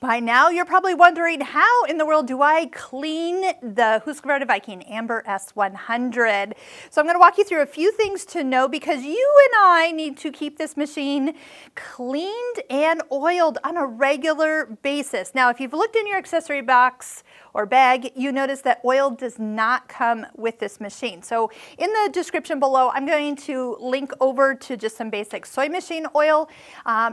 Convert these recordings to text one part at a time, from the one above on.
By now, you're probably wondering, how in the world do I clean the Husqvarna Viking Amber S100? So I'm going to walk you through a few things to know, because you and I need to keep this machine cleaned and oiled on a regular basis. Now, if you've looked in your accessory box or bag, you notice that oil does not come with this machine. So in the description below, I'm going to link over to just some basic soy machine oil.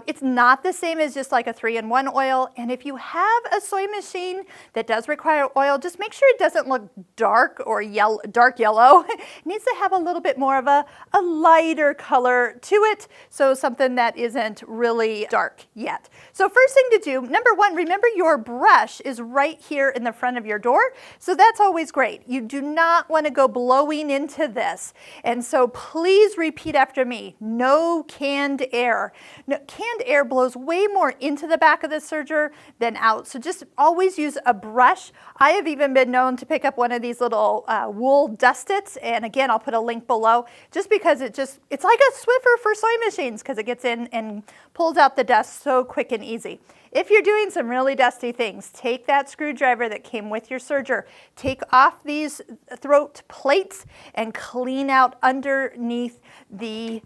It's not the same as just like a 3-in-1 oil. And if you have a soy machine that does require oil, just make sure it doesn't look dark or dark yellow. It needs to have a little bit more of a lighter color to it, so something that isn't really dark yet. So first thing to do, number one, remember your brush is right here in the front of your door, so that's always great. You do not want to go blowing into this, and so please repeat after me: no canned air. No, canned air blows way more into the back of the serger than out, so just always use a brush. I have even been known to pick up one of these little wool dust-its, and again, I'll put a link below, just because it's like a Swiffer for soy machines, because it gets in and pulls out the dust so quick and easy. If you're doing some really dusty things, take that screwdriver that came with your serger, take off these throat plates and clean out underneath the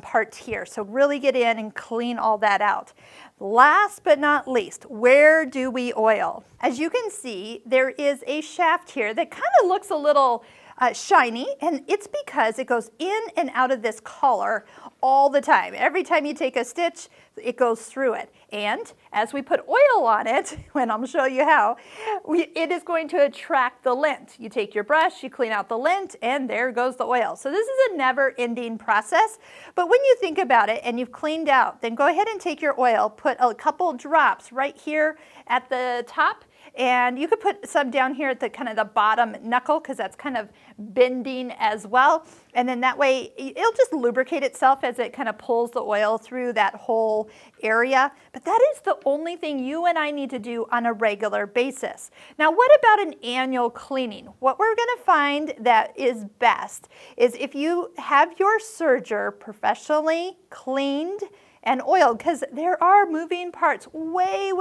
part here. So really get in and clean all that out. Last but not least, where do we oil? As you can see, there is a shaft here that kind of looks a little shiny, and it's because it goes in and out of this collar all the time. Every time you take a stitch, it goes through it. And as we put oil on it, when I'm show you how, it is going to attract the lint. You take your brush, you clean out the lint, and there goes the oil. So this is a never-ending process. But when you think about it and you've cleaned out, then go ahead and take your oil, put a couple drops right here at the top, and you could put some down here at the kind of the bottom knuckle, because that's kind of bending as well. And then that way it'll just lubricate itself as it kind of pulls the oil through that whole area. But that is the only thing you and I need to do on a regular basis. Now, what about an annual cleaning? What we're going to find that is best is if you have your serger professionally cleaned and oiled, because there are moving parts way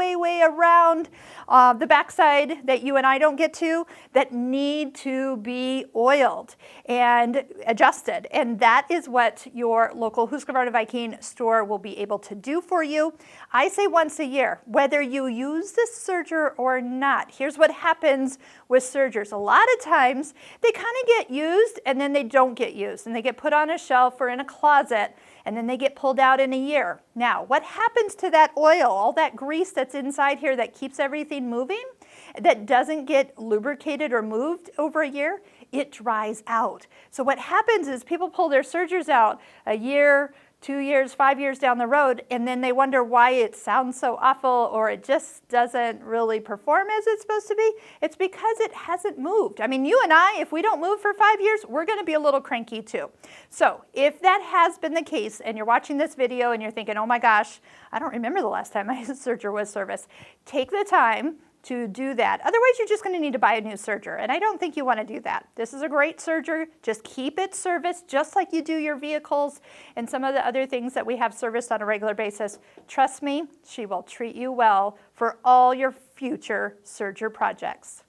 around the backside that you and I don't get to, that need to be oiled and adjusted. And that is what your local Husqvarna Viking store will be able to do for you. I say once a year, whether you use the serger or not. Here's what happens with sergers. A lot of times they kind of get used and then they don't get used, and they get put on a shelf or in a closet, and then they get pulled out in a year. Now, what happens to that oil, all that grease that's inside here that keeps everything moving, that doesn't get lubricated or moved over a year? It dries out. So what happens is people pull their sergers out a year, 2 years, 5 years down the road, and then they wonder why it sounds so awful, or it just doesn't really perform as it's supposed to be. It's because it hasn't moved. I mean, you and I, if we don't move for 5 years, we're going to be a little cranky too. So if that has been the case, and you're watching this video and you're thinking, oh my gosh, I don't remember the last time my serger was serviced, take the time to do that. Otherwise, you're just going to need to buy a new serger, and I don't think you want to do that. This is a great serger. Just keep it serviced just like you do your vehicles and some of the other things that we have serviced on a regular basis. Trust me, she will treat you well for all your future serger projects.